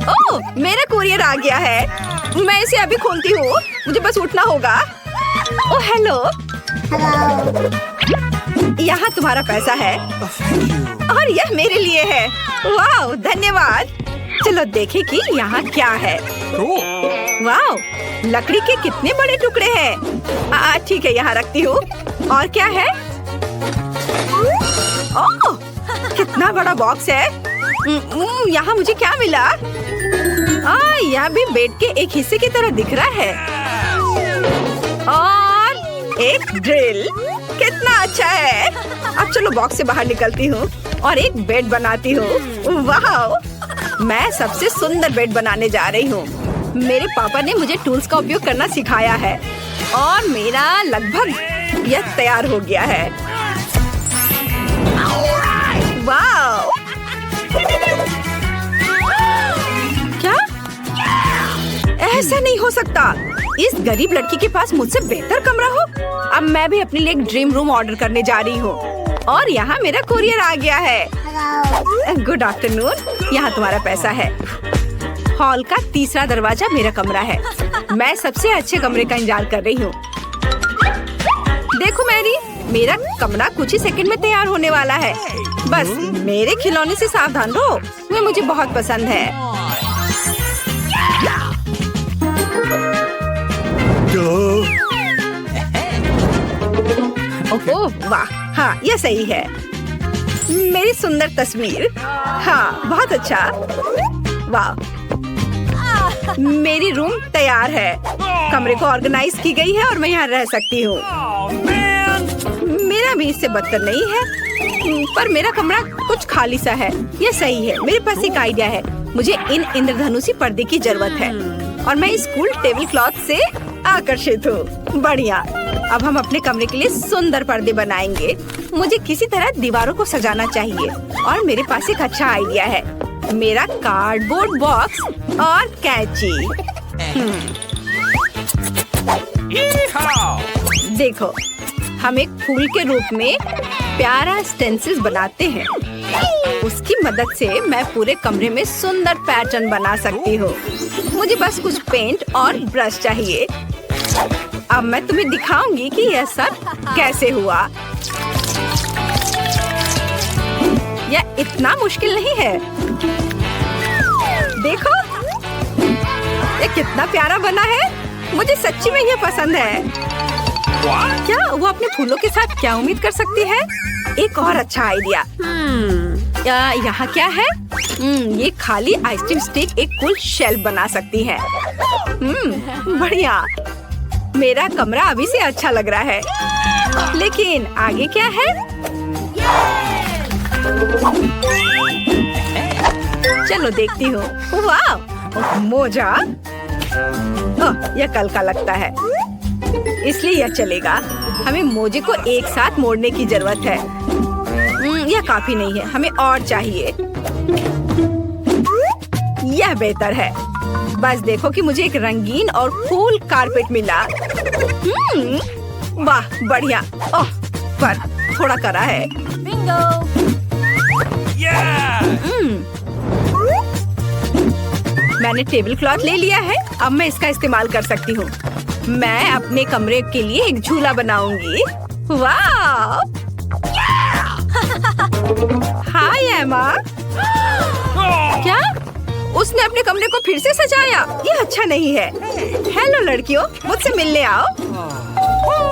ओह, मेरा कोरियर आ गया है। मैं इसे अभी खोलती हूँ। मुझे बस उठना होगा। Oh hello. यहाँ तुम्हारा पैसा है और यह मेरे लिए है। वाह धन्यवाद। चलो देखें कि यहाँ क्या है। वाह लकड़ी के कितने बड़े टुकड़े हैं। ठीक है यहाँ रखती हूँ। और क्या है? ओह कितना बड़ा बॉक्स है। यहाँ मुझे क्या मिला? यह भी बेड के एक हिस्से की तरह दिख रहा है। और एक ड्रिल। कितना अच्छा है। अब चलो बॉक्स से बाहर निकलती हूँ और एक बेड बनाती हूँ। वाह मैं सबसे सुंदर बेड बनाने जा रही हूँ। मेरे पापा ने मुझे टूल्स का उपयोग करना सिखाया है और मेरा लगभग यह तैयार हो गया है। वाह क्या? ऐसा नहीं हो सकता। इस गरीब लड़की के पास मुझसे बेहतर कमरा हो। अब मैं भी अपने लिए एक ड्रीम रूम ऑर्डर करने जा रही हूँ और यहाँ मेरा कोरियर आ गया है। Good afternoon. यहाँ तुम्हारा पैसा है। हॉल का तीसरा दरवाजा मेरा कमरा है। मैं सबसे अच्छे कमरे का इंतजार कर रही हूँ। देखो मैरी, मेरा कमरा कुछ ही सेकंड में तैयार होने वाला है। बस मेरे खिलौने से सावधान रहो। वे मुझे बहुत पसंद है। ओह वाह, हाँ यह सही है। मेरी सुंदर तस्वीर। हाँ बहुत अच्छा। वाह मेरी रूम तैयार है। कमरे को ऑर्गेनाइज की गई है और मैं यहाँ रह सकती हूँ। मेरा भी इससे बदतर नहीं है, पर मेरा कमरा कुछ खाली सा है। यह सही है। मेरे पास एक आइडिया है। मुझे इन इंद्रधनुषी पर्दे की जरूरत है और मैं इस कूल टेबल क्लॉथ से आकर्षित हूँ। बढ़िया। अब हम अपने कमरे के लिए सुंदर पर्दे बनाएंगे। मुझे किसी तरह दीवारों को सजाना चाहिए और मेरे पास एक अच्छा आइडिया है। मेरा कार्डबोर्ड बॉक्स और कैंची। देखो हम एक फूल के रूप में प्यारा स्टेंसिल्स बनाते हैं। उसकी मदद से मैं पूरे कमरे में सुंदर पैटर्न बना सकती हूँ। मुझे बस कुछ पेंट और ब्रश चाहिए। अब मैं तुम्हें दिखाऊंगी कि यह सब कैसे हुआ। यह इतना मुश्किल नहीं है। देखो ये कितना प्यारा बना है। मुझे सच्ची में ये पसंद है। क्या वो अपने फूलों के साथ क्या उम्मीद कर सकती है? एक और अच्छा आइडिया। यहाँ क्या है? ये खाली आइसक्रीम स्टिक एक कूल शेल्फ बना सकती है। बढ़िया। मेरा कमरा अभी से अच्छा लग रहा है, लेकिन आगे क्या है? चलो देखती हूँ। वाह मोजा। यह कल का लगता है, इसलिए यह चलेगा। हमें मोजे को एक साथ मोड़ने की जरूरत है। यह काफी नहीं है, हमें और चाहिए। यह बेहतर है। बस देखो कि मुझे एक रंगीन और कूल कारपेट मिला। वाह बढ़िया। ओह पर थोड़ा कड़ा है। मैंने टेबल क्लॉथ ले लिया है। अब मैं इसका इस्तेमाल कर सकती हूँ। मैं अपने कमरे के लिए एक झूला बनाऊंगी। वाह हाय एमा। क्या उसने अपने कमरे को फिर से सजाया? ये अच्छा नहीं है। हेलो लड़कियों, मुझसे मिलने आओ।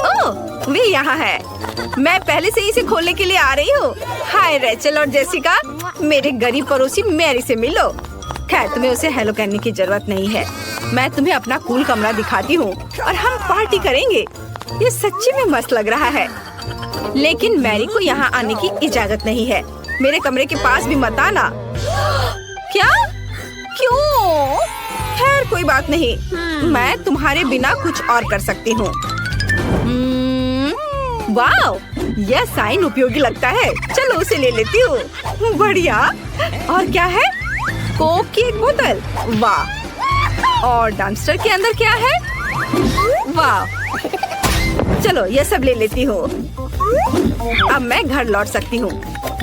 ओह वे यहाँ है। मैं पहले से इसे खोलने के लिए आ रही हूँ। हाय रेचल और जेसिका, मेरे गरीब पड़ोसी मैरी से मिलो। खैर तुम्हें उसे हेलो कहने की जरूरत नहीं है। मैं तुम्हें अपना कूल कमरा दिखाती हूँ और हम पार्टी करेंगे। ये सच्ची में मस्त लग रहा है, लेकिन मैरी को यहाँ आने की इजाजत नहीं है। मेरे कमरे के पास भी मत आना। क्या? क्यों? खैर कोई बात नहीं, मैं तुम्हारे बिना कुछ और कर सकती हूँ। वाह यह साइन उपयोगी लगता है। चलो उसे ले लेती हूँ। बढ़िया। और क्या है? कोक की एक बोतल। वाह। और डम्पस्टर के अंदर क्या है? वाह चलो यह सब ले लेती हूँ। अब मैं घर लौट सकती हूँ।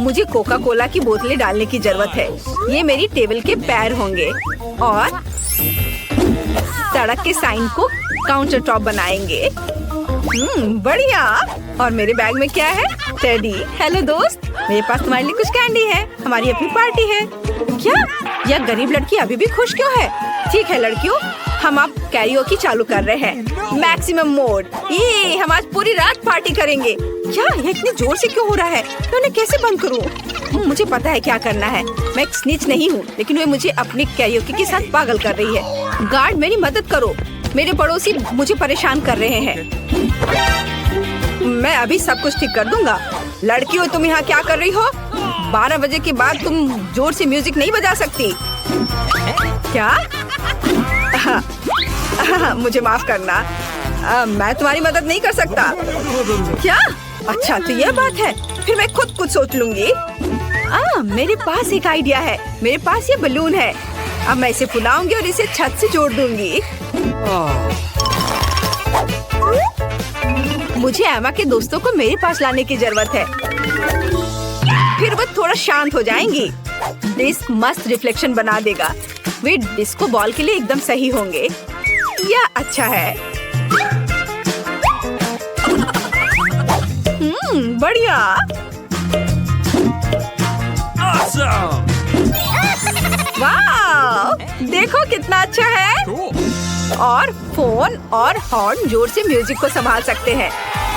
मुझे कोका कोला की बोतलें डालने की जरूरत है। ये मेरी टेबल के पैर होंगे और सड़क के साइन को काउंटर टॉप बनाएंगे। बढ़िया। और मेरे बैग में क्या है? टेडी। हेलो दोस्त, मेरे पास तुम्हारे लिए कुछ कैंडी है। हमारी अपनी पार्टी है। क्या यह गरीब लड़की अभी भी खुश क्यों है? ठीक है लड़कियों, हम अब कैरियोकी चालू कर रहे हैं। Maximum mode. ये हम आज पूरी रात पार्टी करेंगे। क्या यह इतने जोर से क्यों हो रहा है? मैं उन्हें कैसे बंद करूं? मुझे पता है क्या करना है। मैं एक स्निच नहीं हूँ, लेकिन वे मुझे अपनी कैरियोकी के साथ पागल कर रही है। गार्ड मेरी मदद करो, मेरे पड़ोसी मुझे परेशान कर रहे हैं। मैं अभी सब कुछ ठीक कर दूंगा। लड़कियों, तुम यहाँ क्या कर रही हो? 12 बजे के बाद तुम जोर से म्यूजिक नहीं बजा सकती। क्या? मुझे माफ करना, मैं तुम्हारी मदद नहीं कर सकता। क्या? अच्छा तो यह बात है, फिर मैं खुद कुछ सोच लूंगी। मेरे पास एक आइडिया है। मेरे पास ये बलून है। अब मैं इसे फुलाऊंगी और इसे छत से जोड़ दूंगी। मुझे एमा के दोस्तों को मेरे पास लाने की जरूरत है, फिर वो थोड़ा शांत हो जाएंगी। डिस्क मस्त रिफ्लेक्शन बना देगा। वे डिस्को बॉल के लिए एकदम सही होंगे। यह अच्छा है। बढ़िया। Awesome! वाह, देखो कितना अच्छा है। और फोन और हॉर्न जोर से म्यूजिक को संभाल सकते हैं।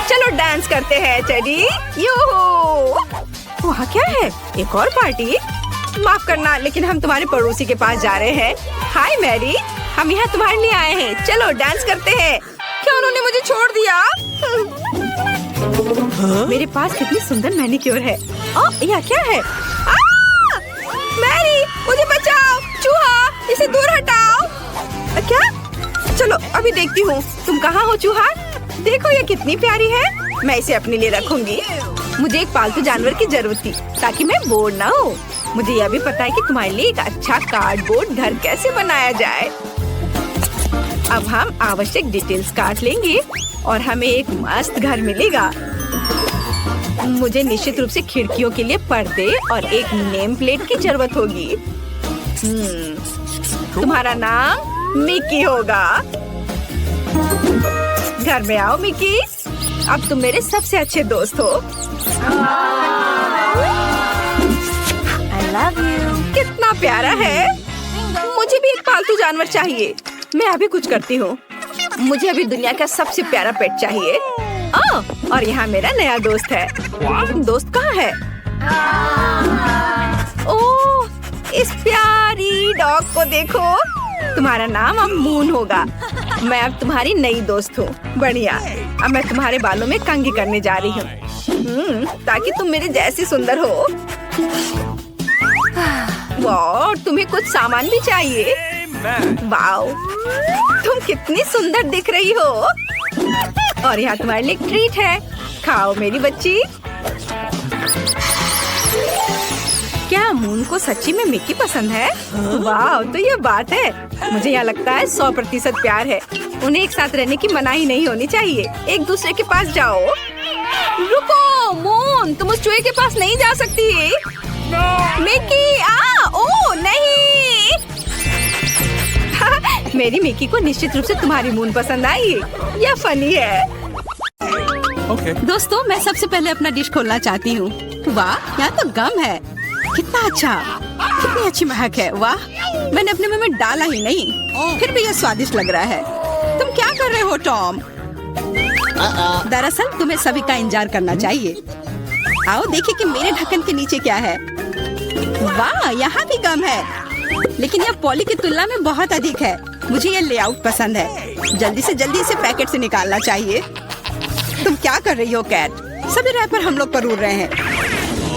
चलो डांस करते हैं टेडी। यूहू! वहाँ क्या है? एक और पार्टी? माफ करना, लेकिन हम तुम्हारे पड़ोसी के पास जा रहे हैं। हाय मैरी, हम यहाँ तुम्हारे लिए आए हैं। चलो डांस करते हैं। क्या उन्होंने मुझे छोड़ दिया? मेरे पास कितनी सुंदर मैनिक्योर है। यह क्या है? मैरी, मुझे बचाओ। चूहा, इसे दूर हटाओ। क्या? चलो अभी देखती हूँ। तुम कहाँ हो चूहा? देखो ये कितनी प्यारी है। मैं इसे अपने लिए रखूंगी। मुझे एक पालतू जानवर की जरूरत थी ताकि मैं बोर ना हो। मुझे यह भी पता है कि तुम्हारे लिए एक अच्छा कार्डबोर्ड घर कैसे बनाया जाए। अब हम आवश्यक डिटेल्स काट लेंगे और हमें एक मस्त घर मिलेगा। मुझे निश्चित रूप से खिड़कियों के लिए पर्दे और एक नेम प्लेट की जरूरत होगी। तुम्हारा नाम मिकी होगा। घर में आओ मिकी, अब तुम मेरे सबसे अच्छे दोस्त हो। I love you. कितना प्यारा है। मुझे भी एक पालतू जानवर चाहिए। मैं अभी कुछ करती हूँ। मुझे अभी दुनिया का सबसे प्यारा पेट चाहिए। और यहाँ मेरा नया दोस्त है। दोस्त कहाँ है? ओह, इस प्यारी डॉग को देखो। तुम्हारा नाम अब मून होगा। मैं अब तुम्हारी नई दोस्त हूँ। बढ़िया। अब मैं तुम्हारे बालों में कंघी करने जा रही हूँ, ताकि तुम मेरे जैसी सुंदर हो। वाह, तुम्हें कुछ सामान भी चाहिए। वाह, तुम कितनी सुंदर दिख रही हो। और यहाँ तुम्हारे लिए एक ट्रीट है। खाओ मेरी बच्ची। क्या मून को सच्ची में मिकी पसंद है? वाह, तो ये बात है। मुझे यहाँ लगता है 100% प्यार है। उन्हें एक साथ रहने की मनाही नहीं होनी चाहिए। एक दूसरे के पास जाओ। रुको मून, तुम उस चूहे के पास नहीं जा सकती। मिकी, ओह नहीं। मेरी मिकी को निश्चित रूप से तुम्हारी मून पसंद आई। यह फनी है। दोस्तों, मैं सबसे पहले अपना डिश खोलना चाहती हूँ। वाह, यहाँ तो गम है। कितना अच्छा, कितनी अच्छी महक है। वाह, मैंने अपने मुंह में डाला ही नहीं, फिर भी यह स्वादिष्ट लग रहा है। तुम क्या कर रहे हो टॉम? दरअसल तुम्हें सभी का इंतजार करना चाहिए। आओ देखिए कि मेरे ढक्कन के नीचे क्या है। वाह, यहाँ भी गम है, लेकिन यह पॉली की तुलना में बहुत अधिक है। मुझे यह लेआउट पसंद है। जल्दी से जल्दी इसे पैकेट से निकालना चाहिए। तुम क्या कर रही हो कैट? सभी रैपर हम लोग पर उड़ रहे हैं।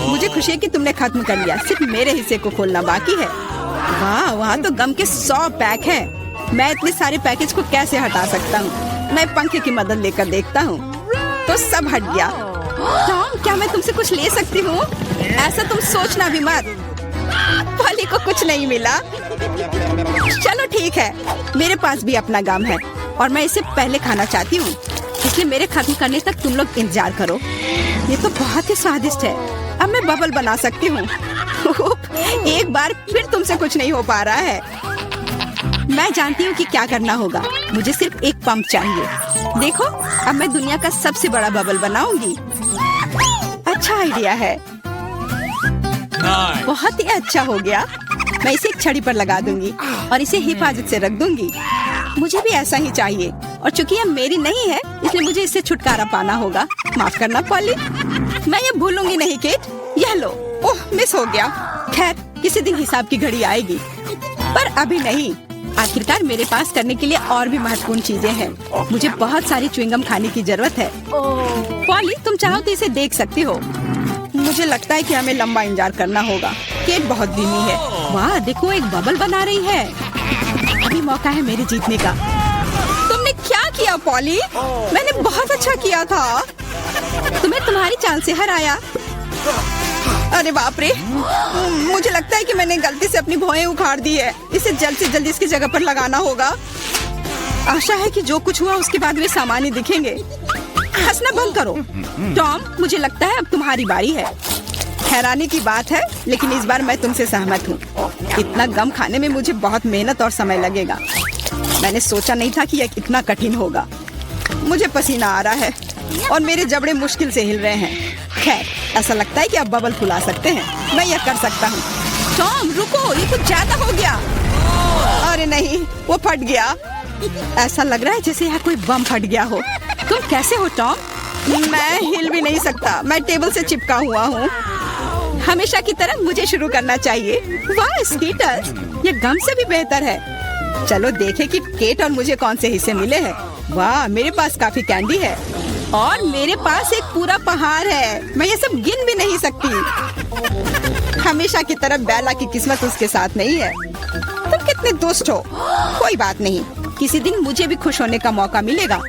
मुझे खुशी है कि तुमने खत्म कर लिया। सिर्फ मेरे हिस्से को खोलना बाकी है। वाह, वहाँ तो गम के 100 पैक हैं। मैं इतने सारे पैकेज को कैसे हटा सकता हूँ? मैं पंखे की मदद लेकर देखता हूँ, तो सब हट गया। टॉम, क्या मैं तुमसे कुछ ले सकती हूँ? ऐसा तुम सोचना भी मत। पॉली को कुछ नहीं मिला। चलो ठीक है, मेरे पास भी अपना गम है और मैं इसे पहले खाना चाहती हूँ, इसलिए मेरे खत्म करने तक तुम लोग इंतजार करो। ये तो बहुत ही स्वादिष्ट है। अब मैं बबल बना सकती हूँ। एक बार फिर तुमसे कुछ नहीं हो पा रहा है। मैं जानती हूँ कि क्या करना होगा। मुझे सिर्फ एक पंप चाहिए। देखो, अब मैं दुनिया का सबसे बड़ा बबल बनाऊंगी। अच्छा आइडिया है। Nice. बहुत ही अच्छा हो गया। मैं इसे एक छड़ी पर लगा दूंगी और इसे हिफाजत से रख दूंगी। मुझे भी ऐसा ही चाहिए, और चूंकि यह मेरी नहीं है इसलिए मुझे इससे छुटकारा पाना होगा। माफ करना पॉली, मैं ये भूलूंगी नहीं केट। यह लो। ओह, मिस हो गया। खैर, किसी दिन हिसाब की घड़ी आएगी, पर अभी नहीं। आखिरकार मेरे पास करने के लिए और भी महत्वपूर्ण चीजें हैं। मुझे बहुत सारी च्युइंगम खाने की जरूरत है। पॉली, तुम चाहो तो इसे देख सकती हो। मुझे लगता है कि हमें लंबा इंतजार करना होगा। केट बहुत धीमी है। वाह, देखो, एक बबल बना रही है। अभी मौका है मेरे जीतने का। तुमने क्या किया पॉली? मैंने बहुत अच्छा किया था। तुम्हें तुम्हारी चाल से हराया। अरे बाप रे, मुझे लगता है कि मैंने गलती से अपनी भौहें उखाड़ दी है। इसे जल्द से जल्द इसकी जगह पर लगाना होगा। आशा है कि जो कुछ हुआ उसके बाद वे सामान्य दिखेंगे। हंसना बंद करो। टॉम, मुझे लगता है अब तुम्हारी बारी है। हैरानी की बात है, लेकिन इस बार मैं तुमसे सहमत हूँ। इतना गम खाने में मुझे बहुत मेहनत और समय लगेगा। मैंने सोचा नहीं था कि यह इतना कठिन होगा। मुझे पसीना आ रहा है और मेरे जबड़े मुश्किल से हिल रहे हैं। खैर, ऐसा लगता है कि अब बबल फुला सकते हैं। मैं यह कर सकता हूँ। टॉम, रुको, ये कुछ ज्यादा हो गया। अरे नहीं, वो फट गया। ऐसा लग रहा है जैसे यहाँ कोई बम फट गया हो। तुम कैसे हो टॉम? मैं हिल भी नहीं सकता। मैं टेबल से चिपका हुआ हूँ। हमेशा की तरह मुझे शुरू करना चाहिए। वाह स्कीटर्स, ये गम से भी बेहतर है। चलो देखें कि केट और मुझे कौन से हिस्से मिले हैं। वाह, मेरे पास काफी कैंडी है और मेरे पास एक पूरा पहाड़ है। मैं ये सब गिन भी नहीं सकती। हमेशा की तरह बेला की किस्मत उसके साथ नहीं है। तुम कितने दुष्ट हो। कोई बात नहीं, किसी दिन मुझे भी खुश होने का मौका मिलेगा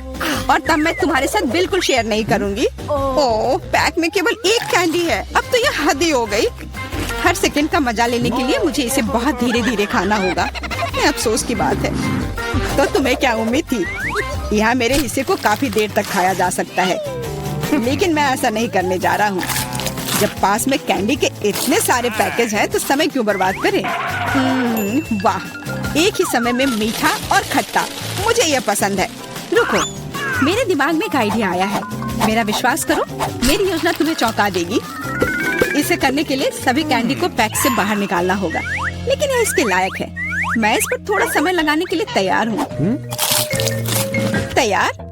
और तब मैं तुम्हारे साथ बिल्कुल शेयर नहीं करूंगी। ओह, पैक में केवल एक कैंडी है। अब तो यह हद ही हो गई। हर सेकंड का मजा लेने के लिए मुझे इसे बहुत धीरे धीरे खाना होगा। अफसोस की बात है। तो तुम्हें क्या उम्मीद थी? यहाँ मेरे हिस्से को काफी देर तक खाया जा सकता है, लेकिन मैं ऐसा नहीं करने जा रहा हूँ। जब पास में कैंडी के इतने सारे पैकेज हैं, तो समय क्यों बर्बाद करें? वाह, एक ही समय में मीठा और खट्टा, मुझे यह पसंद है। रुको, मेरे दिमाग में एक आइडिया आया है। मेरा विश्वास करो, मेरी योजना तुम्हें चौंका देगी। इसे करने के लिए सभी कैंडी को पैक से बाहर निकालना होगा, लेकिन यह इसके लायक है। मैं इस पर थोड़ा समय लगाने के लिए तैयार हूँ। तैयार?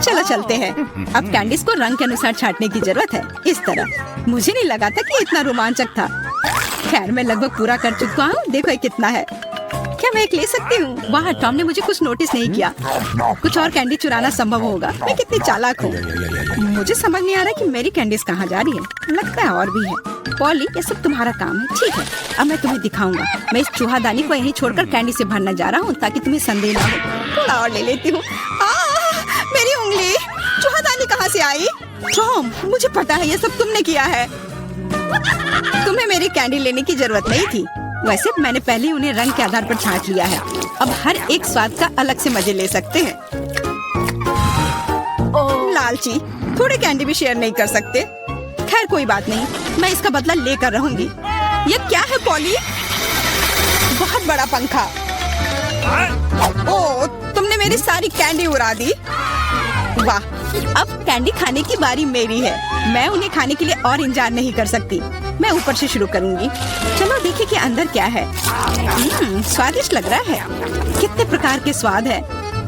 चलो चलते हैं। अब कैंडीज को रंग के अनुसार छांटने की जरूरत है। इस तरह। मुझे नहीं लगा था कि इतना रोमांचक था। खैर, मैं लगभग पूरा कर चुका हूँ। देखो ये कितना है। क्या मैं एक ले सकती हूँ? वाह, टॉम ने मुझे कुछ नोटिस नहीं किया। कुछ और कैंडी चुराना संभव होगा। मैं कितनी चालाक हूँ। मुझे समझ नहीं आ रहा कि मेरी कैंडीज कहाँ जा रही है। लगता है और भी है। पॉली, ये सब तुम्हारा काम है। ठीक है, अब मैं तुम्हें दिखाऊंगा। मैं इस चूहादानी को यहीं छोड़कर कैंडी से भरने जा रहा हूँ, ताकि तुम्हें संदेह ना हो। थोड़ा और ले लेती हूँ। मेरी उंगली! चूहादानी कहाँ से आई? टॉम, मुझे पता है ये सब तुमने किया है। तुम्हें मेरी कैंडी लेने की जरूरत नहीं थी। वैसे मैंने पहले उन्हें रंग के आधार पर छांट लिया है। अब हर एक स्वाद का अलग से मजे ले सकते हैं। लालची, थोड़े कैंडी भी शेयर नहीं कर सकते। खैर कोई बात नहीं, मैं इसका बदला लेकर रहूंगी। ये क्या है पॉली? बहुत बड़ा पंखा। ओह, तुमने मेरी सारी कैंडी उड़ा दी। वाह, अब कैंडी खाने की बारी मेरी है। मैं उन्हें खाने के लिए और इंतजार नहीं कर सकती। मैं ऊपर से शुरू करूंगी। चलो देखिए कि अंदर क्या है। स्वादिष्ट लग रहा है। कितने प्रकार के स्वाद है।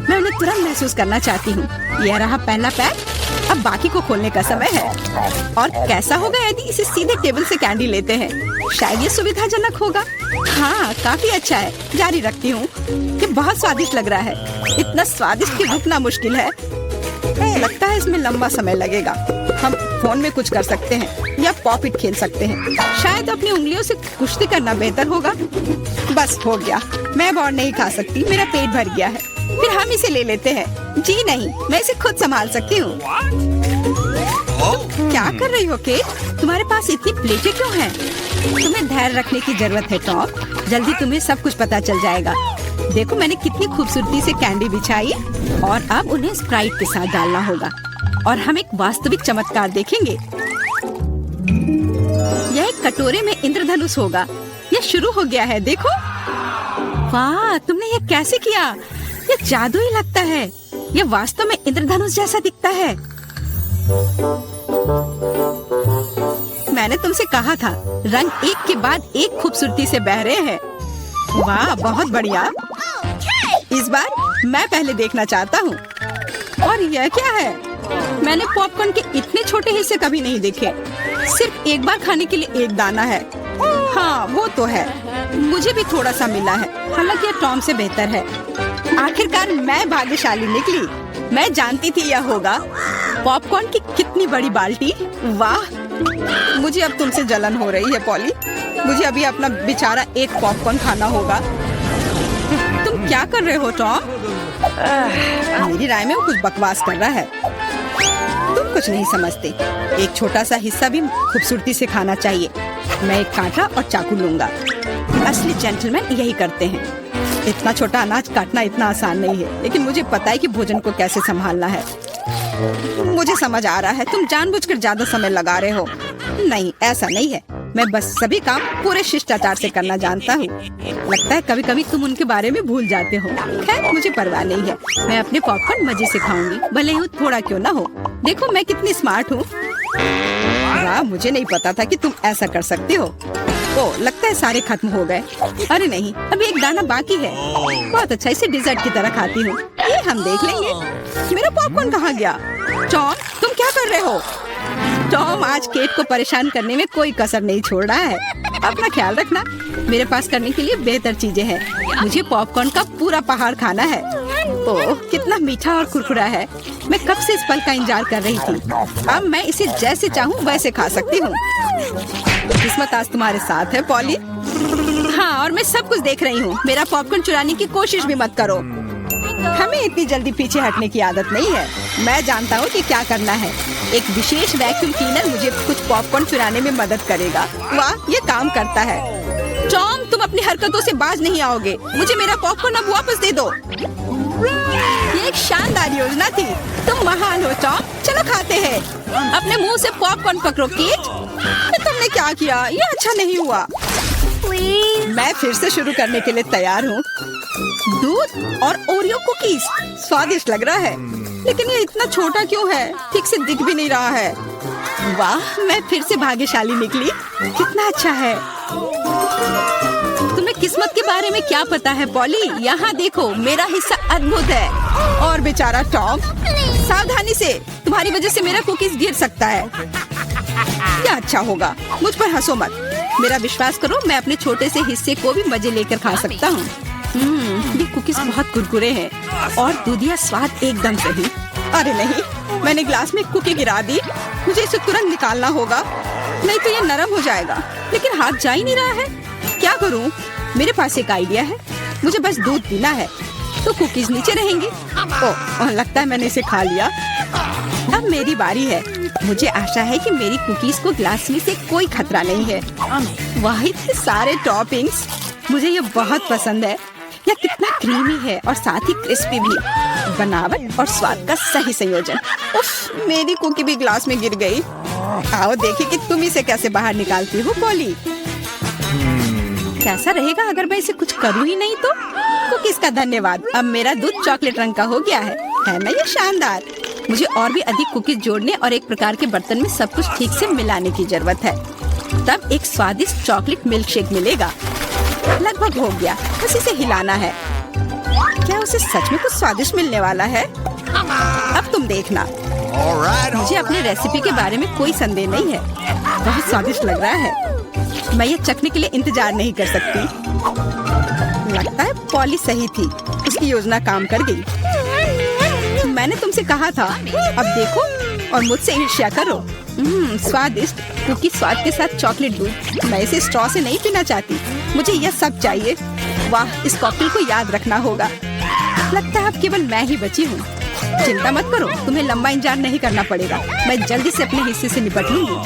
मैं उन्हें तुरंत महसूस करना चाहती हूँ। यह रहा पहला पैक। अब बाकी को खोलने का समय है। और कैसा होगा यदि इसे सीधे टेबल से कैंडी लेते हैं? शायद ये सुविधाजनक होगा। हाँ, काफी अच्छा है। जारी रखती हूँ। ये बहुत स्वादिष्ट लग रहा है। इतना स्वादिष्ट कि रुकना मुश्किल है। लगता है इसमें लंबा समय लगेगा। हम फोन में कुछ कर सकते हैं या पॉपिट खेल सकते हैं। शायद अपनी उंगलियों से कुश्ती करना बेहतर होगा। बस हो गया। मैं अब और नहीं खा सकती। मेरा पेट भर गया है। फिर हम इसे ले लेते हैं। जी नहीं, मैं इसे खुद संभाल सकती हूँ। क्या कर रही हो केट? तुम्हारे पास इतनी प्लेटें क्यों हैं? तुम्हें धैर्य रखने की जरूरत है टॉम। जल्दी तुम्हें सब कुछ पता चल जाएगा। देखो मैंने कितनी खूबसूरती से कैंडी बिछाई और अब उन्हें स्प्राइट के साथ डालना होगा। और हम एक वास्तविक चमत्कार देखेंगे। यह एक कटोरे में इंद्रधनुष होगा। यह शुरू हो गया है, देखो। वाह, तुमने ये कैसे किया? यह जादू ही लगता है। यह वास्तव में इंद्रधनुष जैसा दिखता है। मैंने तुमसे कहा था, रंग एक के बाद एक खूबसूरती से बह रहे हैं। वाह, बहुत बढ़िया। इस बार मैं पहले देखना चाहता हूँ। और यह क्या है? मैंने पॉपकॉर्न के इतने छोटे हिस्से कभी नहीं देखे। सिर्फ एक बार खाने के लिए एक दाना है। हाँ, वो तो है। मुझे भी थोड़ा सा मिला है, हालांकि यह टॉम से बेहतर है। आखिरकार मैं भाग्यशाली निकली। मैं जानती थी यह होगा। पॉपकॉर्न की कितनी बड़ी बाल्टी। वाह, मुझे अब तुमसे जलन हो रही है पॉली। मुझे अभी अपना बेचारा एक पॉपकॉर्न खाना होगा। तुम क्या कर रहे हो टॉम? मेरी राय में वो कुछ बकवास कर रहा है। तुम कुछ नहीं समझते। एक छोटा सा हिस्सा भी खूबसूरती से खाना चाहिए। मैं एक कांटा और चाकू लूंगा। असली जेंटलमैन यही करते हैं। इतना छोटा अनाज काटना इतना आसान नहीं है, लेकिन मुझे पता है कि भोजन को कैसे संभालना है। मुझे समझ आ रहा है, तुम जानबूझकर ज्यादा समय लगा रहे हो। नहीं, ऐसा नहीं है। मैं बस सभी काम पूरे शिष्टाचार से करना जानता हूँ। लगता है कभी कभी तुम उनके बारे में भूल जाते हो। खैर, मुझे परवाह नहीं है। मैं अपने पॉपकॉर्न मजे से खाऊंगी, भले ही थोड़ा क्यों ना हो। देखो मैं कितनी स्मार्ट हूँ। वाह, मुझे नहीं पता था कि तुम ऐसा कर सकते हो। ओ, लगता है सारे खत्म हो गए। अरे नहीं, अभी एक दाना बाकी है। बहुत अच्छा, इसे डिजर्ट की तरह खाती हूँ। ये हम देख लेंगे। मेरा पॉपकॉर्न कहाँ गया? टॉम, तुम क्या कर रहे हो? टॉम आज केट को परेशान करने में कोई कसर नहीं छोड़ रहा है। अपना ख्याल रखना। मेरे पास करने के लिए बेहतर चीजें हैं। मुझे पॉपकॉर्न का पूरा पहाड़ खाना है। ओह, कितना मीठा और कुरकुरा है। मैं कब से इस पल का इंतजार कर रही थी। अब मैं इसे जैसे चाहूँ वैसे खा सकती हूँ। किस्मत आज तुम्हारे साथ है पॉली। हाँ, और मैं सब कुछ देख रही हूँ। मेरा पॉपकॉर्न चुराने की कोशिश भी मत करो। हमें इतनी जल्दी पीछे हटने की आदत नहीं है। मैं जानता हूँ कि क्या करना है। एक विशेष वैक्यूम क्लीनर मुझे कुछ पॉपकॉर्न चुराने में मदद करेगा। वाह, ये काम करता है। टॉम, तुम अपनी हरकतों से बाज नहीं आओगे। मुझे मेरा पॉपकॉर्न अब वापस दे दो। ये एक शानदार योजना थी। तुम महान हो टॉम। चलो खाते हैं। अपने मुंह से पॉपकॉर्न पकड़ो केट। तुमने क्या किया? ये अच्छा नहीं हुआ। मैं फिर से शुरू करने के लिए तैयार हूँ। दूध और ओरियो कुकीज स्वादिष्ट लग रहा है, लेकिन ये इतना छोटा क्यों है? ठीक से दिख भी नहीं रहा है। वाह, मैं फिर से भाग्यशाली निकली। कितना अच्छा है। तुम्हें किस्मत के बारे में क्या पता है पॉली? यहाँ देखो, मेरा हिस्सा अद्भुत है। और बेचारा टॉम, सावधानी से, तुम्हारी वजह से मेरा कुकीज गिर सकता है। क्या अच्छा होगा। मुझ पर हंसो मत। मेरा विश्वास करो, मैं अपने छोटे से हिस्से को भी मजे लेकर खा सकता हूँ। ये कुकीज बहुत कुरकुरे हैं और दूधिया स्वाद एकदम सही। अरे नहीं, मैंने ग्लास में कुकी गिरा दी। मुझे इसे तुरंत निकालना होगा, नहीं तो ये नरम हो जाएगा। लेकिन हाथ जा ही नहीं रहा है। क्या करूँ? मेरे पास एक आइडिया है। मुझे बस दूध पीना है, तो कुकीज नीचे रहेंगी। ओह, लगता है मैंने इसे खा लिया। अब मेरी बारी है। मुझे आशा है कि मेरी कुकीज को ग्लास में से कोई खतरा नहीं है। वाह, इतने सारे टॉपिंग्स। मुझे ये बहुत पसंद है। यह कितना क्रीमी है और साथ ही क्रिस्पी भी। बनावट और स्वाद का सही संयोजन। उफ, मेरी कुकी भी ग्लास में गिर गई। आओ देखिए कि तुम इसे कैसे बाहर निकालती हो पॉली। कैसा रहेगा अगर मैं इसे कुछ करूँ ही नहीं तो? कुकीज का धन्यवाद। अब मेरा दूध चॉकलेट रंग का हो गया है ना? ये शानदार। मुझे और भी अधिक कुकीज जोड़ने और एक प्रकार के बर्तन में सब कुछ ठीक से मिलाने की जरूरत है। तब एक स्वादिष्ट चॉकलेट मिल्क शेक मिलेगा। लगभग हो गया, बस इसे हिलाना है। क्या उसे सच में कुछ स्वादिष्ट मिलने वाला है? अब तुम देखना। मुझे अपने रेसिपी के बारे में कोई संदेह नहीं है। बहुत स्वादिष्ट लग रहा है। मैं ये चखने के लिए इंतजार नहीं कर सकती। लगता है पॉली सही थी। उसकी योजना काम कर गई। मैंने तुमसे कहा था। अब देखो और मुझसे ईर्ष्या करो। स्वादिष्ट कुकी स्वाद के साथ चॉकलेट दूध। मैं इसे स्ट्रॉ से नहीं पीना चाहती। मुझे यह सब चाहिए। वाह, इस कॉकटेल को याद रखना होगा। लगता है अब केवल मैं ही बची हूँ। चिंता मत करो, तुम्हें लंबा इंतजार नहीं करना पड़ेगा। मैं जल्दी से अपने हिस्से से निपट लूंगी।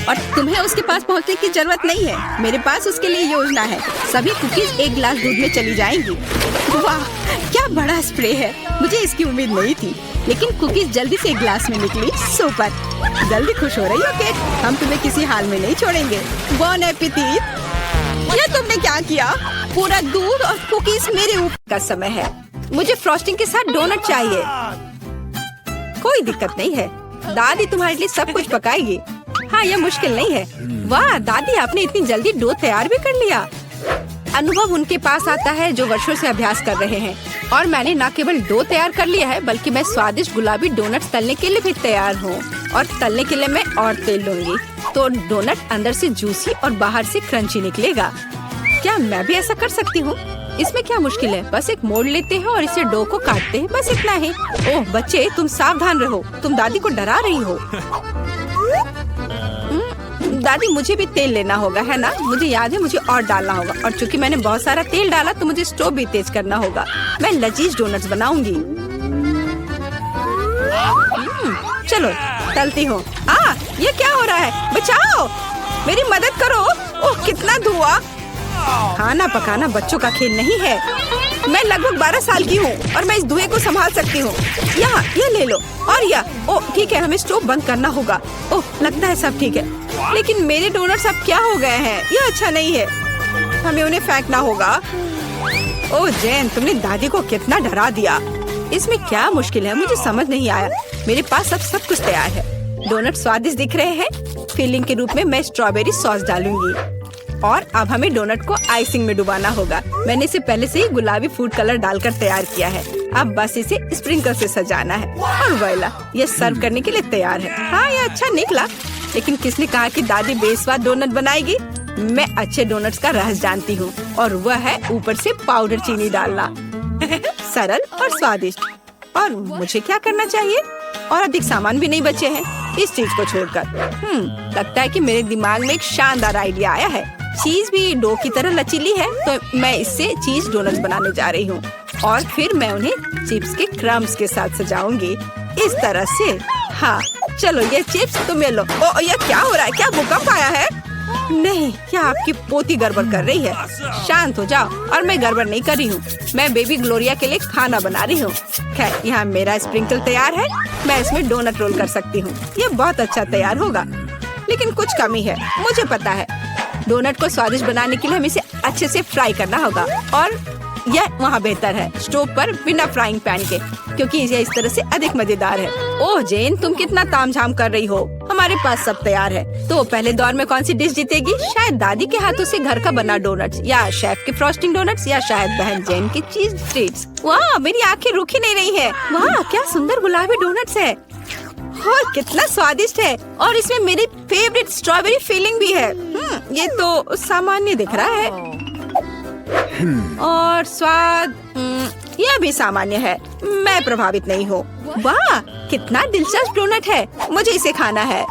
और तुम्हें उसके पास पहुंचने की जरूरत नहीं है। मेरे पास उसके लिए योजना है। सभी कुकीज एक गिलास दूध में चली जाएंगी। वाह, क्या बड़ा स्प्रे है। मुझे इसकी उम्मीद नहीं थी, लेकिन कुकीज जल्दी से एक गिलास में निकली। सुपर। जल्दी खुश हो रही हो केट? हम तुम्हें किसी हाल में नहीं छोड़ेंगे। बॉन एपेटिट। ये तुमने क्या किया? पूरा दूध और कुकीज मेरे ऊपर का समय है। मुझे फ्रॉस्टिंग के साथ डोनट चाहिए। कोई दिक्कत नहीं है, दादी तुम्हारे लिए सब कुछ पकाएगी। हाँ, यह मुश्किल नहीं है। वाह दादी, आपने इतनी जल्दी डो तैयार भी कर लिया। अनुभव उनके पास आता है जो वर्षों से अभ्यास कर रहे हैं। और मैंने न केवल डो तैयार कर लिया है, बल्कि मैं स्वादिष्ट गुलाबी डोनट्स तलने के लिए भी तैयार हूँ। और तलने के लिए मैं और तेल लूंगी, तो डोनट अंदर से जूसी और बाहर से क्रंची निकलेगा। क्या मैं भी ऐसा कर सकती हूँ? इसमें क्या मुश्किल है? बस एक मोड़ लेते हैं और इसे डो को काटते हैं, बस इतना ही। ओह बच्चे, तुम सावधान रहो, तुम दादी को डरा रही हो। दादी, मुझे भी तेल लेना होगा, है ना? मुझे याद है, मुझे और डालना होगा। और चूंकि मैंने बहुत सारा तेल डाला, तो मुझे स्टोव भी तेज करना होगा। मैं लजीज डोनट्स बनाऊंगी। चलो तलती हूँ। ये क्या हो रहा है? बचाओ, मेरी मदद करो। ओह, कितना धुआं। खाना पकाना बच्चों का खेल नहीं है। मैं लगभग 12 साल की हूँ और मैं इस धुएं को संभाल सकती हूँ। यहाँ, ये ले लो। और ओह ठीक है, हमें स्टोव बंद करना होगा। ओह, लगता है सब ठीक है, लेकिन मेरे डोनट्स अब क्या हो गए हैं? ये अच्छा नहीं है, हमें उन्हें फेंकना होगा। ओह जेन, तुमने दादी को कितना डरा दिया। इसमें क्या मुश्किल है? मुझे समझ नहीं आया। मेरे पास अब सब कुछ तैयार है। डोनट स्वादिष्ट दिख रहे हैं। फिलिंग के रूप में मैं स्ट्रॉबेरी सॉस डालूंगी। और अब हमें डोनट को आइसिंग में डुबाना होगा। मैंने इसे पहले से ही गुलाबी फूड कलर डालकर तैयार किया है। अब बस इसे स्प्रिंकल से सजाना है। और वोइला, ये सर्व करने के लिए तैयार है। हाँ, ये अच्छा निकला। लेकिन किसने कहा कि दादी बेस्वाद डोनट बनाएगी? मैं अच्छे डोनट्स का रहस्य जानती हूँ, और वह है ऊपर से पाउडर चीनी डालना। सरल और स्वादिष्ट। और मुझे क्या करना चाहिए? और अधिक सामान भी नहीं बचे हैं इस चीज को छोड़कर। लगता है कि मेरे दिमाग में एक शानदार आइडिया आया है। चीज भी डो की तरह लचीली है, तो मैं इससे चीज डोनट्स बनाने जा रही हूँ। और फिर मैं उन्हें चिप्स के क्रम्स के साथ सजाऊंगी, इस तरह से। हाँ चलो, ये चिप्स तुम्हें लो। ओ, ये क्या हो रहा है? क्या भूकंप आया है? नहीं, क्या आपकी पोती गड़बड़ कर रही है? शांत हो जाओ। और मैं गड़बड़ नहीं कर रही हूँ, मैं बेबी ग्लोरिया के लिए खाना बना रही हूँ। खैर, यहाँ मेरा स्प्रिंकल तैयार है। मैं इसमें डोनट रोल कर सकती हूँ। ये बहुत अच्छा तैयार होगा, लेकिन कुछ कमी है, मुझे पता है। डोनट को स्वादिष्ट बनाने के लिए हमें इसे अच्छे से फ्राई करना होगा। और यह वहाँ बेहतर है स्टोव पर बिना फ्राइंग पैन के, क्योंकि ये इस तरह से अधिक मजेदार है। ओह जेन, तुम कितना तामझाम कर रही हो। हमारे पास सब तैयार है। तो पहले दौर में कौन सी डिश जीतेगी? शायद दादी के हाथों से घर का बना डोनट्स, या शेफ के फ्रॉस्टिंग डोनट्स, या शायद बहन जेन की चीज ट्रीट्स। वाह, मेरी आंखें रुक ही नहीं रही है। वाह, क्या सुंदर गुलाबी डोनट्स है। और कितना स्वादिष्ट है। और इसमें मेरी फेवरेट स्ट्रॉबेरी फिलिंग भी है। ये तो सामान्य दिख रहा है। और स्वाद यह भी सामान्य है। मैं प्रभावित नहीं हूँ। वाह, कितना दिलचस्प डोनट है। मुझे इसे खाना है।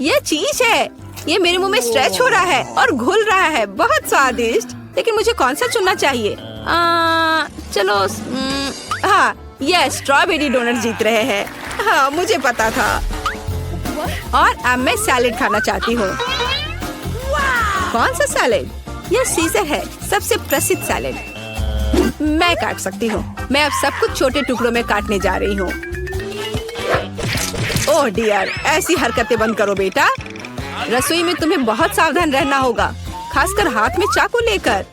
ये चीज है। ये मेरे मुंह में स्ट्रेच हो रहा है और घुल रहा है। बहुत स्वादिष्ट। लेकिन मुझे कौन सा चुनना चाहिए? चलो, हाँ, ये स्ट्रॉबेरी डोनट जीत रहे हैं। हाँ, मुझे पता था। और अब मैं सैलेड खाना चाहती हूँ। कौन सा सैलेड? यह सीजर है, सबसे प्रसिद्ध सैलेड। मैं काट सकती हूँ। मैं अब सब कुछ छोटे टुकड़ों में काटने जा रही हूँ। ओह डियर, ऐसी हरकतें बंद करो बेटा। रसोई में तुम्हें बहुत सावधान रहना होगा, खासकर हाथ में चाकू लेकर।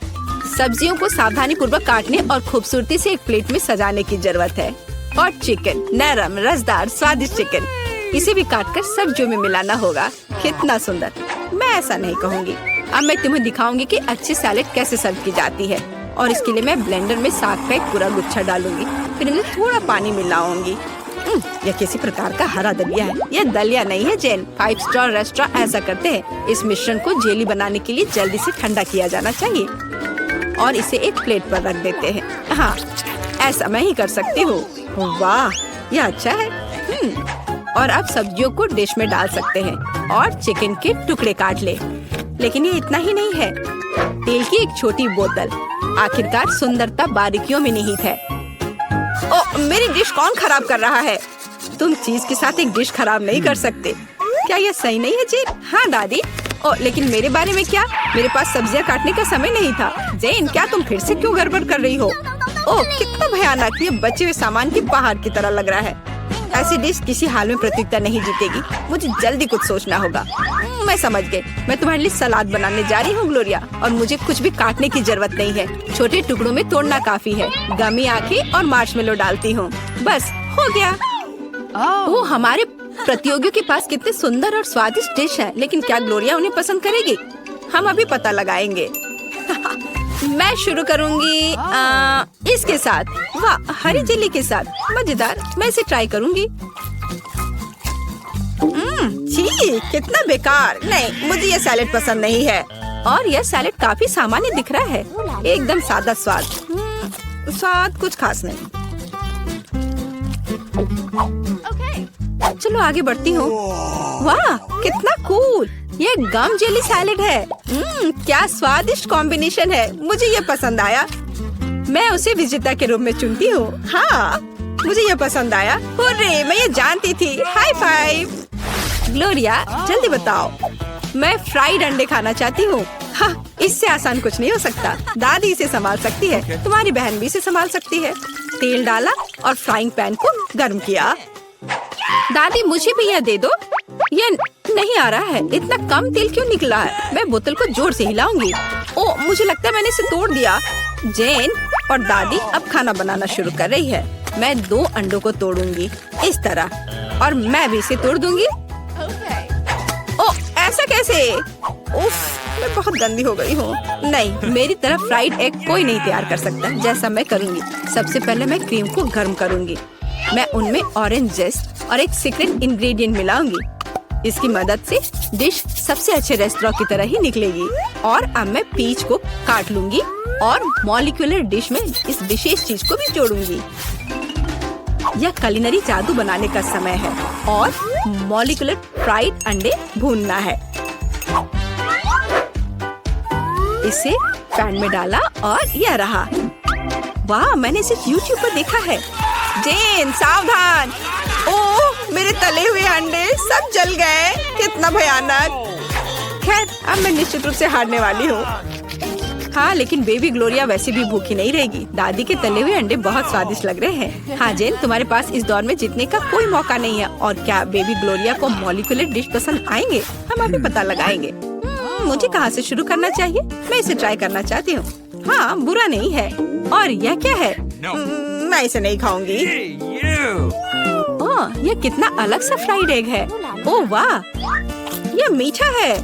सब्जियों को सावधानी पूर्वक काटने और खूबसूरती से एक प्लेट में सजाने की जरूरत है। और चिकन, नरम, रसदार, स्वादिष्ट चिकन, इसे भी काटकर सब्जियों में मिलाना होगा। कितना सुंदर। मैं ऐसा नहीं कहूँगी। अब मैं तुम्हें दिखाऊंगी कि अच्छी सैलेड कैसे सर्व की जाती है। और इसके लिए मैं ब्लेंडर में 7 का एक पूरा गुच्छा डालूंगी। फिर इन्हें थोड़ा पानी मिलाऊंगी। यह किसी प्रकार का हरा दलिया है। यह दलिया नहीं है जेन। 5 स्टार रेस्टोरेंट ऐसा करते हैं। इस मिश्रण को जेली बनाने के लिए जल्दी से ठंडा किया जाना चाहिए और इसे एक प्लेट पर रख देते हैं। हाँ, ऐसा मैं ही कर सकती हूँ। वाह, यह अच्छा है। और अब सब्जियों को डिश में डाल सकते हैं और चिकन के टुकड़े काट ले। लेकिन ये इतना ही नहीं है। तेल की एक छोटी बोतल। आखिरकार सुंदरता बारीकियों में निहित है। ओ, मेरी डिश कौन खराब कर रहा है? तुम चीज के साथ एक डिश खराब नहीं कर सकते। क्या ये सही नहीं है जेन? हाँ दादी। ओ, लेकिन मेरे बारे में क्या? मेरे पास सब्जियां काटने का समय नहीं था। जेन, क्या तुम फिर से क्यों गड़बड़ कर रही हो? ओह, कितना भयानक! ये बचे हुए सामान की पहाड़ की तरह लग रहा है। ऐसी डिश किसी हाल में प्रतियोगिता नहीं जीतेगी। मुझे जल्दी कुछ सोचना होगा। मैं समझ गई। मैं तुम्हारे लिए सलाद बनाने जा रही हूँ ग्लोरिया, और मुझे कुछ भी काटने की जरूरत नहीं है। छोटे टुकड़ों में तोड़ना काफी है। गमी आंखें और मार्शमेलो डालती हूँ। बस हो गया। ओह, हमारे प्रतियोगियों के पास कितने सुंदर और स्वादिष्ट डिश है, लेकिन क्या ग्लोरिया उन्हें पसंद करेगी? हम अभी पता लगाएंगे। मैं शुरू करूंगी इसके साथ। वाह, हरी चिल्ली के साथ, मजेदार। मैं इसे ट्राई करूंगी। छी, कितना बेकार। नहीं, मुझे ये सैलेड पसंद नहीं है। और यह सैलेड काफी सामान्य दिख रहा है। एकदम सादा स्वाद। स्वाद कुछ खास नहीं। चलो आगे बढ़ती हूँ। वाह, कितना कूल! ये गम जेली सैलेड है। क्या स्वादिष्ट कॉम्बिनेशन है। मुझे ये पसंद आया। मैं उसे विजेता के रूप में चुनती हूँ। हाँ, मुझे ये पसंद आया। हुर्रे, मैं ये जानती थी। High five. ग्लोरिया, जल्दी बताओ। मैं फ्राइड अंडे खाना चाहती हूँ। हाँ, इससे आसान कुछ नहीं हो सकता। दादी इसे संभाल सकती है। तुम्हारी बहन भी इसे संभाल सकती है। तेल डाला और फ्राइंग पैन को गर्म किया। दादी, मुझे भी यह दे दो। यह नहीं आ रहा है। इतना कम तेल क्यों निकला है? मैं बोतल को जोर से हिलाऊंगी। ओह, मुझे लगता है मैंने इसे तोड़ दिया। जेन और दादी अब खाना बनाना शुरू कर रही है। मैं 2 अंडों को तोड़ूंगी इस तरह, और मैं भी इसे तोड़ दूंगी। ओह, ऐसा कैसे? उफ, मैं बहुत गंदी हो गई हूँ। नहीं, मेरी तरफ फ्राइड एग कोई नहीं तैयार कर सकता। जैसा मैं करूँगी, सबसे पहले मैं क्रीम को गर्म करूँगी। मैं उनमें ऑरेंज जेस्ट और एक सीक्रेट इंग्रेडिएंट मिलाऊंगी। इसकी मदद से डिश सबसे अच्छे रेस्टोरेंट की तरह ही निकलेगी। और अब मैं पीच को काट लूंगी और मॉलिक्यूलर डिश में इस विशेष चीज को भी जोड़ूंगी। यह कुलिनरी जादू बनाने का समय है और मॉलिक्यूलर फ्राइड अंडे भूनना है। इसे पैन में डाला और यह रहा। वाह, मैंने इसे YouTube पर देखा है। जेन, सावधान! ओह, मेरे तले हुए अंडे सब जल गए। कितना भयानक। खैर, अब मैं निश्चित रूप से हारने वाली हूँ। हाँ, लेकिन बेबी ग्लोरिया वैसे भी भूखी नहीं रहेगी। दादी के तले हुए अंडे बहुत स्वादिष्ट लग रहे हैं। हाँ जेन, तुम्हारे पास इस दौर में जीतने का कोई मौका नहीं है। और क्या बेबी ग्लोरिया को मॉलिक्यूलर डिश पसंद आएंगे? हम अभी पता लगाएंगे। मुझे कहाँ से शुरू करना चाहिए? मैं इसे ट्राई करना चाहती हूँ। हाँ, बुरा नहीं है। और यह क्या है? मैं इसे नहीं खाऊंगी। ओह, यह कितना अलग सा फ्राइड एग है। ओह वाह, यह मीठा है।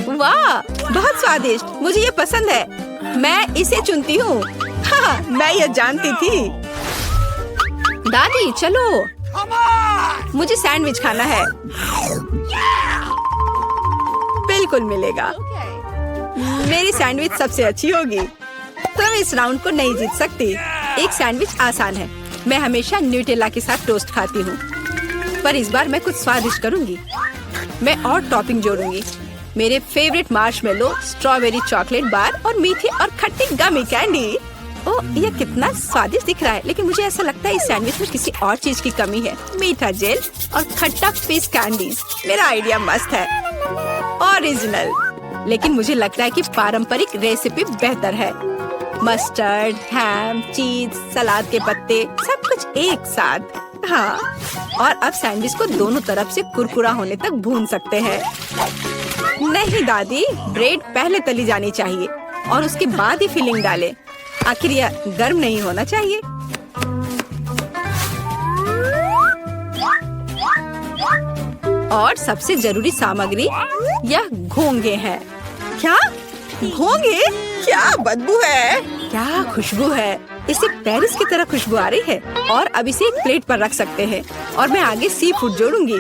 वाह, बहुत स्वादिष्ट। मुझे ये पसंद है। मैं इसे चुनती हूँ। हाँ, मैं यह जानती थी। दादी, चलो, मुझे सैंडविच खाना है। बिल्कुल मिलेगा। मेरी सैंडविच सबसे अच्छी होगी। तुम इस राउंड को नहीं जीत सकती। एक सैंडविच आसान है। मैं हमेशा न्यूटेला के साथ टोस्ट खाती हूँ, पर इस बार मैं कुछ स्वादिष्ट करूँगी। मैं और टॉपिंग जोड़ूंगी। मेरे favourite marshmallow, strawberry chocolate bar और मीठी और खट्टी गमी कैंडी। ओह, यह कितना स्वादिष्ट दिख रहा है, लेकिन मुझे ऐसा लगता है इस सैंडविच में किसी और चीज की कमी है। मीठा जेल और खट्टा फिश कैंडीज। मेरा आइडिया मस्त है, ओरिजिनल। लेकिन मुझे लगता है कि पारंपरिक रेसिपी बेहतर है। मस्टर्ड, हैम, चीज, सलाद के पत्ते, सब कुछ एक साथ। हाँ, और अब सैंडविच को दोनों तरफ से कुरकुरा होने तक भून सकते हैं। नहीं दादी, ब्रेड पहले तली जानी चाहिए और उसके बाद ही फिलिंग डालें। आखिर यह गर्म नहीं होना चाहिए। और सबसे जरूरी सामग्री यह घोंगे हैं। क्या घोंगे? क्या बदबू है, क्या खुशबू है। इसे पेरिस की तरह खुशबू आ रही है। और अब इसे एक प्लेट पर रख सकते हैं और मैं आगे सी फूड जोड़ूंगी।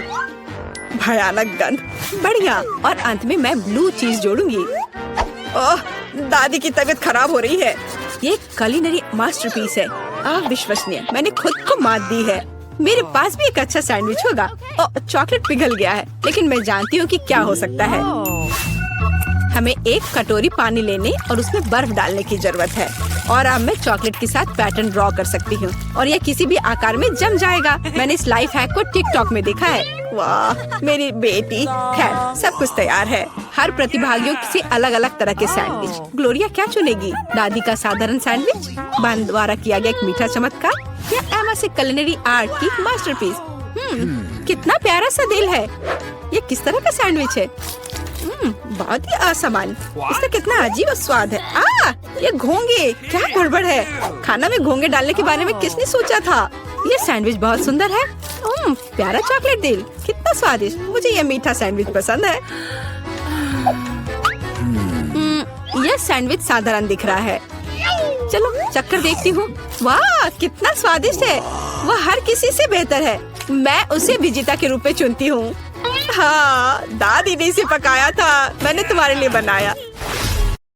भयानक गंध, बढ़िया। और अंत में मैं ब्लू चीज जोड़ूंगी। ओह, दादी की तबीयत खराब हो रही है। ये कुलिनरी मास्टरपीस है, अविश्वसनीय। मैंने खुद को मात दी है। मेरे पास भी एक अच्छा सैंडविच होगा। ओह, चॉकलेट पिघल गया है, लेकिन मैं जानती हूँ कि क्या हो सकता है। हमें एक कटोरी पानी लेने और उसमें बर्फ डालने की जरूरत है। और अब मैं चॉकलेट के साथ पैटर्न ड्रॉ कर सकती हूँ और यह किसी भी आकार में जम जाएगा। मैंने इस लाइफ हैक को टिकटॉक में देखा है। वाह मेरी बेटी। खैर सब कुछ तैयार है। हर प्रतिभागियों से अलग अलग तरह के सैंडविच। ग्लोरिया क्या चुनेगी? दादी का साधारण सैंडविच, बहन द्वारा किया गया एक मीठा चमत्कार, या एमा से कुलिनरी आर्ट की मास्टरपीस? कितना प्यारा सा दिल है। ये किस तरह का सैंडविच है? बहुत ही असामान्य। इसका कितना अजीब स्वाद है। ये घोंगे, क्या गड़बड़ है? खाना में घोंगे डालने के बारे में किसने सोचा था? ये सैंडविच बहुत सुंदर है। प्यारा चॉकलेट दिल, कितना स्वादिष्ट। मुझे ये मीठा सैंडविच पसंद है। यह सैंडविच साधारण दिख रहा है। चलो चक्कर देखती हूँ। वाह कितना स्वादिष्ट है। वह हर किसी से बेहतर है। मैं उसे विजेता के रूप में चुनती हूँ। हाँ दादी ने इसे पकाया था, मैंने तुम्हारे लिए बनाया।